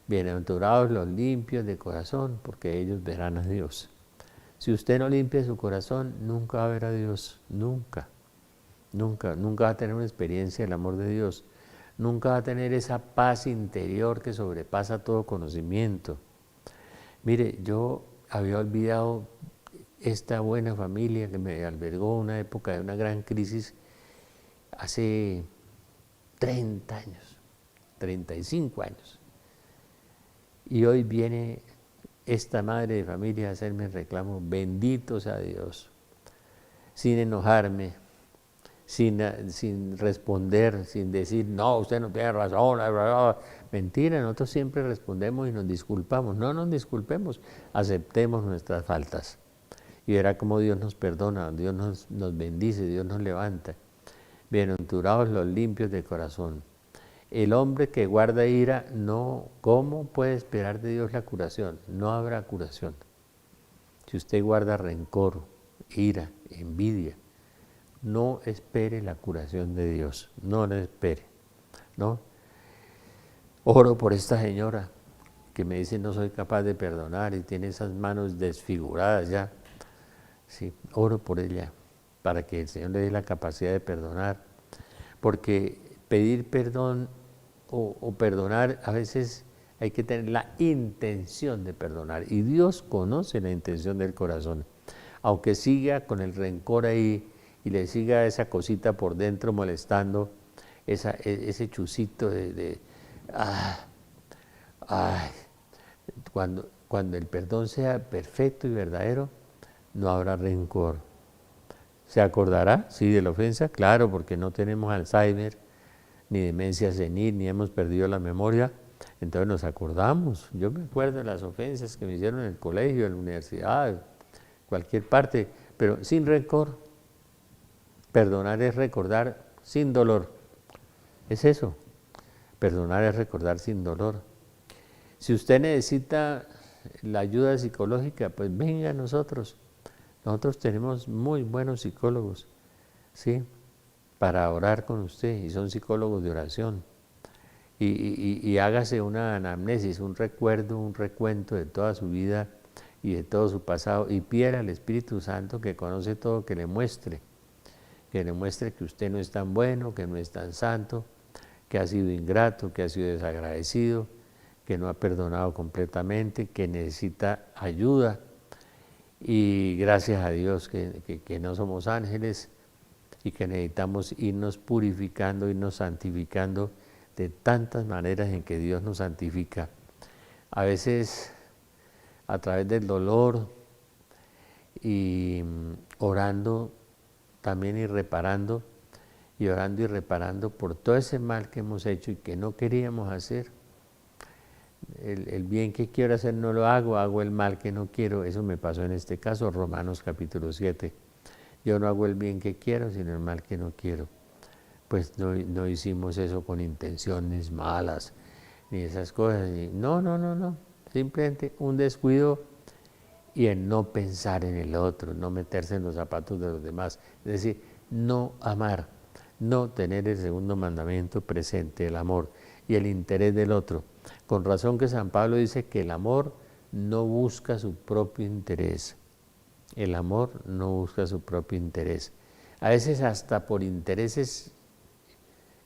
Bienaventurados los limpios de corazón, porque ellos verán a Dios. Si usted no limpia su corazón, nunca va a ver a Dios, nunca. Nunca va a tener una experiencia del amor de Dios. nunca va a tener esa paz interior que sobrepasa todo conocimiento. Mire, yo había olvidado esta buena familia que me albergó en una época de una gran crisis hace 30 años, 35 años. Y hoy viene esta madre de familia a hacerme el reclamo, bendito sea Dios, sin enojarme, sin responder, sin decir, no, usted no tiene razón, bla, bla, bla. Mentira, nosotros siempre respondemos y nos disculpamos. No nos disculpemos, aceptemos nuestras faltas. Y verá cómo Dios nos perdona, Dios nos bendice, Dios nos levanta. Bienaventurados los limpios de corazón. El hombre que guarda ira, no, ¿cómo puede esperar de Dios la curación? No habrá curación. Si usted guarda rencor, ira, envidia, no espere la curación de Dios, no la espere, ¿no? Oro por esta señora que me dice no soy capaz de perdonar y tiene esas manos desfiguradas ya. Sí, oro por ella para que el Señor le dé la capacidad de perdonar, porque pedir perdón o perdonar, a veces hay que tener la intención de perdonar y Dios conoce la intención del corazón. Aunque siga con el rencor ahí y le siga esa cosita por dentro molestando, ese chusito cuando el perdón sea perfecto y verdadero, no habrá rencor. ¿Se acordará? Sí, de la ofensa, claro, porque no tenemos Alzheimer, ni demencia senil, ni hemos perdido la memoria, entonces nos acordamos. Yo me acuerdo de las ofensas que me hicieron en el colegio, en la universidad, cualquier parte, pero sin rencor. Perdonar es recordar sin dolor. Es eso. Perdonar es recordar sin dolor. Si usted necesita la ayuda psicológica, pues venga a nosotros. Nosotros tenemos muy buenos psicólogos, ¿sí?, para orar con usted, y son psicólogos de oración. Y hágase una anamnesis, un recuerdo, un recuento de toda su vida y de todo su pasado, y pida al Espíritu Santo, que conoce todo, que le muestre que usted no es tan bueno, que no es tan santo, que ha sido ingrato, que ha sido desagradecido, que no ha perdonado completamente, que necesita ayuda. Y gracias a Dios que no somos ángeles y que necesitamos irnos purificando, irnos santificando de tantas maneras en que Dios nos santifica. A veces a través del dolor y orando también y reparando, y orando y reparando por todo ese mal que hemos hecho y que no queríamos hacer. El bien que quiero hacer no lo hago, hago el mal que no quiero. Eso me pasó en este caso, Romanos capítulo 7. Yo no hago el bien que quiero, sino el mal que no quiero. Pues no hicimos eso con intenciones malas, ni esas cosas. No. Simplemente un descuido y en no pensar en el otro, no meterse en los zapatos de los demás. Es decir, no amar, no tener el segundo mandamiento presente, el amor y el interés del otro. Con razón que San Pablo dice que el amor no busca su propio interés. El amor no busca su propio interés. A veces hasta por intereses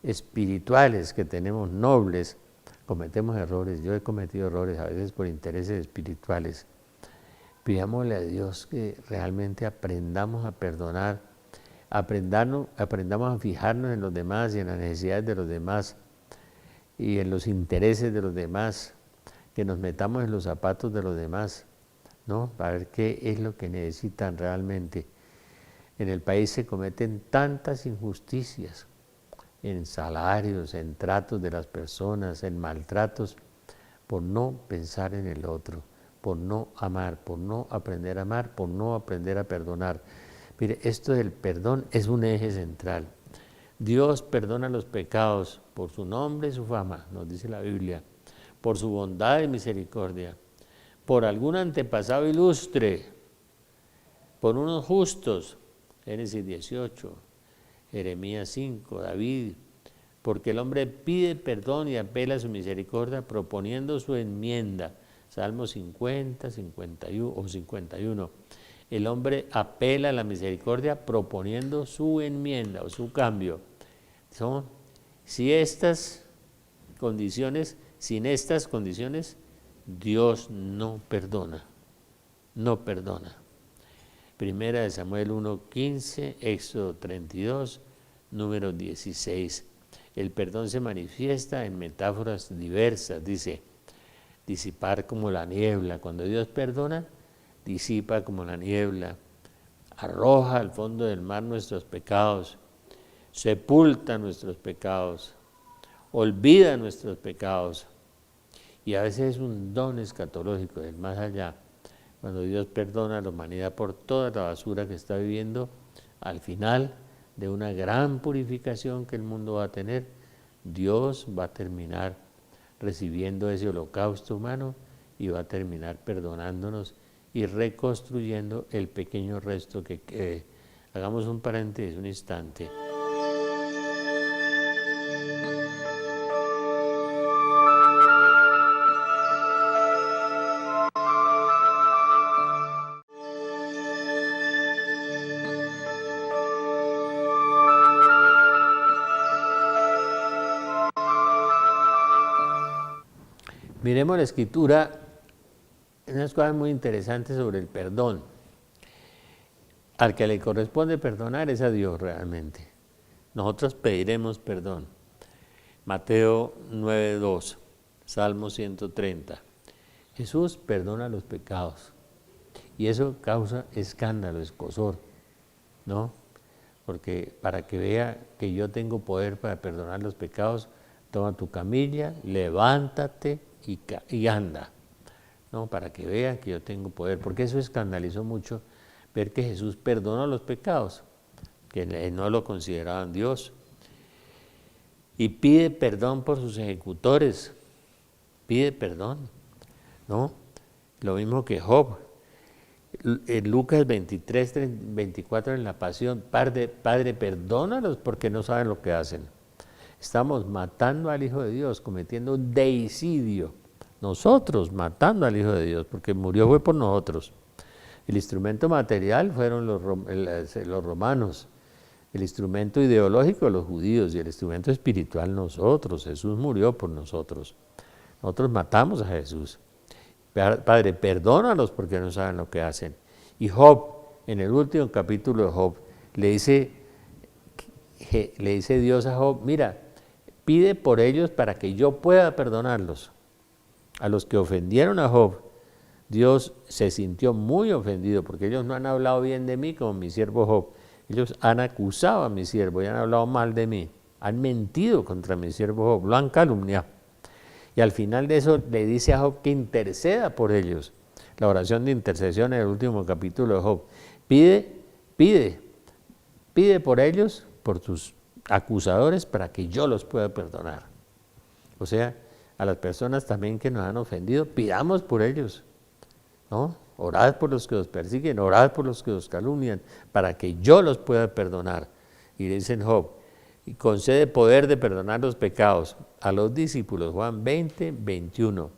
espirituales que tenemos nobles, cometemos errores. Yo he cometido errores a veces por intereses espirituales. Pidámosle a Dios que realmente aprendamos a perdonar, aprendamos a fijarnos en los demás y en las necesidades de los demás y en los intereses de los demás, que nos metamos en los zapatos de los demás, ¿no?, para ver qué es lo que necesitan realmente. En el país se cometen tantas injusticias, en salarios, en tratos de las personas, en maltratos, por no pensar en el otro, por no amar, por no aprender a amar, por no aprender a perdonar. Mire, esto del perdón es un eje central. Dios perdona los pecados por su nombre y su fama, nos dice la Biblia, por su bondad y misericordia, por algún antepasado ilustre, por unos justos, Génesis 18, Jeremías 5, David, porque el hombre pide perdón y apela a su misericordia proponiendo su enmienda, Salmo 50, 51 o 51. El hombre apela a la misericordia proponiendo su enmienda o su cambio. Si estas condiciones, sin estas condiciones, Dios no perdona, no perdona. Primera de Samuel 1:15, Éxodo 32, número 16. El perdón se manifiesta en metáforas diversas, dice, disipar como la niebla. Cuando Dios perdona, disipa como la niebla, arroja al fondo del mar nuestros pecados, sepulta nuestros pecados, olvida nuestros pecados. Y a veces es un don escatológico del más allá. Cuando Dios perdona a la humanidad por toda la basura que está viviendo, al final de una gran purificación que el mundo va a tener, Dios va a terminar recibiendo ese holocausto humano y va a terminar perdonándonos y reconstruyendo el pequeño resto que quede. Hagamos un paréntesis, un instante. Miremos la escritura, unas cosas muy interesantes sobre el perdón. Al que le corresponde perdonar es a Dios realmente. Nosotros pediremos perdón. Mateo 9:2, Salmo 130. Jesús perdona los pecados y eso causa escándalo, escozor, ¿no? Porque para que vea que yo tengo poder para perdonar los pecados, toma tu camilla, levántate y anda, ¿no? Para que vea que yo tengo poder, porque eso escandalizó mucho ver que Jesús perdonó los pecados, que no lo consideraban Dios, y pide perdón por sus ejecutores, pide perdón, ¿no? Lo mismo que Job. En Lucas 23, 24 en la Pasión, Padre, perdónalos porque no saben lo que hacen. Estamos matando al Hijo de Dios, cometiendo un deicidio. Nosotros matando al Hijo de Dios, porque murió fue por nosotros. El instrumento material fueron los romanos, el instrumento ideológico los judíos y el instrumento espiritual nosotros. Jesús murió por nosotros. Nosotros matamos a Jesús. Padre, perdónalos porque no saben lo que hacen. Y Job, en el último capítulo de Job, le dice Dios a Job, mira, pide por ellos para que yo pueda perdonarlos. A los que ofendieron a Job, Dios se sintió muy ofendido porque ellos no han hablado bien de mí como mi siervo Job. Ellos han acusado a mi siervo y han hablado mal de mí. Han mentido contra mi siervo Job, lo han calumniado. Y al final de eso le dice a Job que interceda por ellos. La oración de intercesión en el último capítulo de Job. Pide por ellos, por tus acusadores, para que yo los pueda perdonar. O sea, a las personas también que nos han ofendido, pidamos por ellos, ¿no? Orad por los que los persiguen, orad por los que los calumnian, para que yo los pueda perdonar. Y dicen Job, y concede poder de perdonar los pecados a los discípulos. Juan 20:21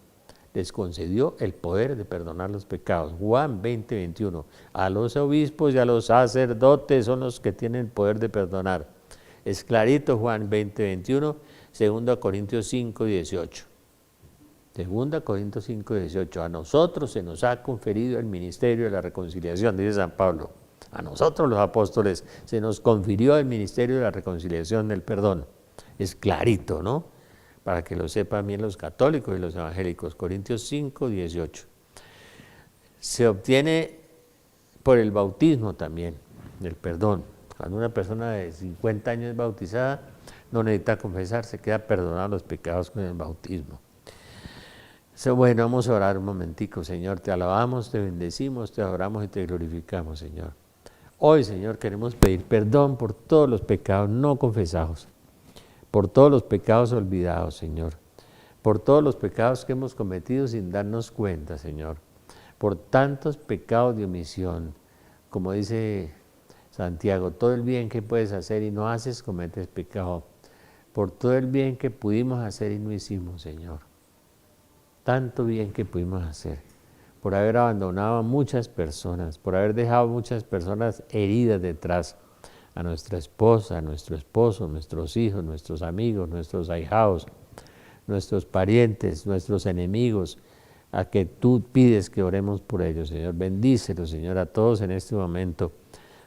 les concedió el poder de perdonar los pecados. Juan 20:21 a los obispos y a los sacerdotes son los que tienen el poder de perdonar. Es clarito Juan 20:21, 2 Corintios 5:18. 2 Corintios 5:18, a nosotros se nos ha conferido el ministerio de la reconciliación, dice San Pablo. A nosotros los apóstoles se nos confirió el ministerio de la reconciliación del perdón. Es clarito, ¿no? Para que lo sepan bien los católicos y los evangélicos. Corintios 5:18. Se obtiene por el bautismo también, el perdón. Cuando una persona de 50 años es bautizada, no necesita confesarse, queda perdonado los pecados con el bautismo. Bueno, vamos a orar un momentico, Señor. Te alabamos, te bendecimos, te adoramos y te glorificamos, Señor. Hoy, Señor, queremos pedir perdón por todos los pecados no confesados, por todos los pecados olvidados, Señor, por todos los pecados que hemos cometido sin darnos cuenta, Señor, por tantos pecados de omisión, como dice Santiago, todo el bien que puedes hacer y no haces, cometes pecado, por todo el bien que pudimos hacer y no hicimos, Señor, tanto bien que pudimos hacer, por haber abandonado a muchas personas, por haber dejado muchas personas heridas detrás, a nuestra esposa, a nuestro esposo, nuestros hijos, nuestros amigos, nuestros ahijados, nuestros parientes, nuestros enemigos, a que tú pides que oremos por ellos, Señor. Bendícelos, Señor, a todos en este momento,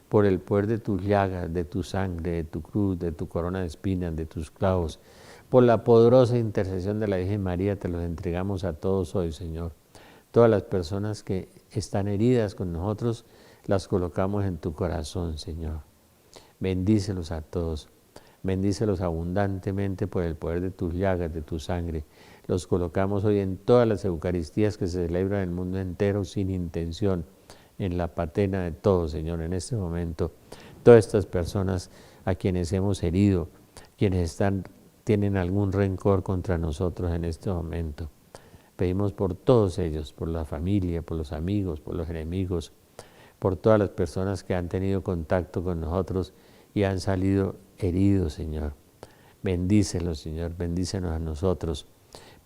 por el poder de tus llagas, de tu sangre, de tu cruz, de tu corona de espinas, de tus clavos. Por la poderosa intercesión de la Virgen María, te los entregamos a todos hoy, Señor. Todas las personas que están heridas con nosotros, las colocamos en tu corazón, Señor. Bendícelos a todos. Bendícelos abundantemente por el poder de tus llagas, de tu sangre. Los colocamos hoy en todas las Eucaristías que se celebran en el mundo entero sin intención, en la patena de todos, Señor, en este momento. Todas estas personas a quienes hemos herido, quienes tienen algún rencor contra nosotros en este momento. Pedimos por todos ellos, por la familia, por los amigos, por los enemigos, por todas las personas que han tenido contacto con nosotros y han salido heridos, Señor. Bendícelos, Señor, bendícenos a nosotros.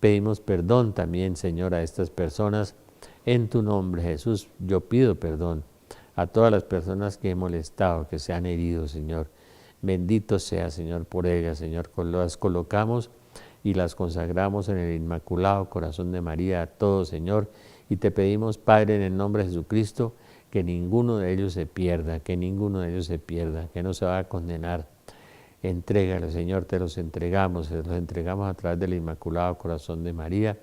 Pedimos perdón también, Señor, a estas personas. En tu nombre, Jesús, yo pido perdón a todas las personas que he molestado, que se han herido, Señor. Bendito sea, Señor, por ellas, Señor. Las colocamos y las consagramos en el Inmaculado Corazón de María a todos, Señor. Y te pedimos, Padre, en el nombre de Jesucristo, que ninguno de ellos se pierda, que ninguno de ellos se pierda, que no se va a condenar. Entrégalo, Señor, te los entregamos a través del Inmaculado Corazón de María.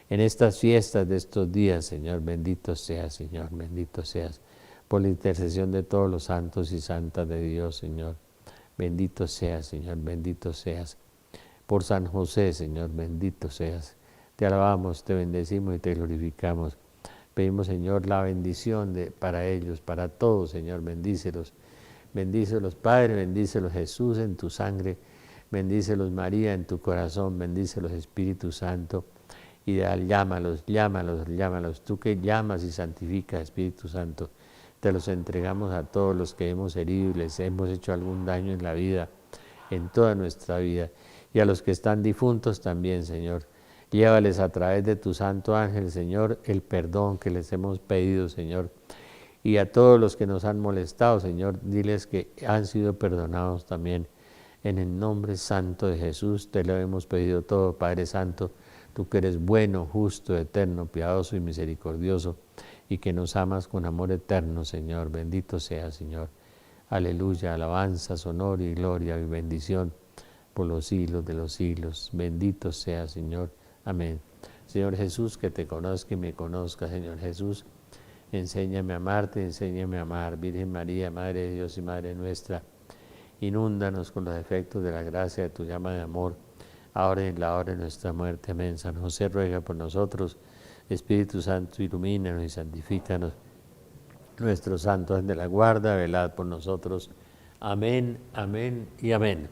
En estas fiestas de estos días, Señor, bendito seas, Señor, bendito seas, por la intercesión de todos los santos y santas de Dios, Señor. Bendito seas, Señor, bendito seas. Por San José, Señor, bendito seas. Te alabamos, te bendecimos y te glorificamos. Pedimos, Señor, la bendición para ellos, para todos, Señor, bendícelos. Bendícelos, Padre, bendícelos, Jesús, en tu sangre. Bendícelos, María, en tu corazón. Bendícelos, Espíritu Santo. Y llámalos, llámalos, llámalos. Tú que llamas y santificas, Espíritu Santo, te los entregamos a todos los que hemos herido y les hemos hecho algún daño en la vida, en toda nuestra vida. Y a los que están difuntos también, Señor. Llévales a través de tu santo ángel, Señor, el perdón que les hemos pedido, Señor. Y a todos los que nos han molestado, Señor, diles que han sido perdonados también. En el nombre santo de Jesús te lo hemos pedido todo, Padre Santo, tú que eres bueno, justo, eterno, piadoso y misericordioso, y que nos amas con amor eterno, Señor. Bendito sea, Señor. Aleluya, alabanza, honor y gloria y bendición por los siglos de los siglos. Bendito sea, Señor. Amén. Señor Jesús, que te conozca y me conozca, Señor Jesús. Enséñame a amarte, enséñame a amar. Virgen María, Madre de Dios y Madre nuestra, inúndanos con los efectos de la gracia de tu llama de amor, ahora y en la hora de nuestra muerte. Amén. San José ruega por nosotros. Espíritu Santo, ilumínanos y santifícanos. Nuestros santos de la guarda, velad por nosotros. Amén, amén y amén.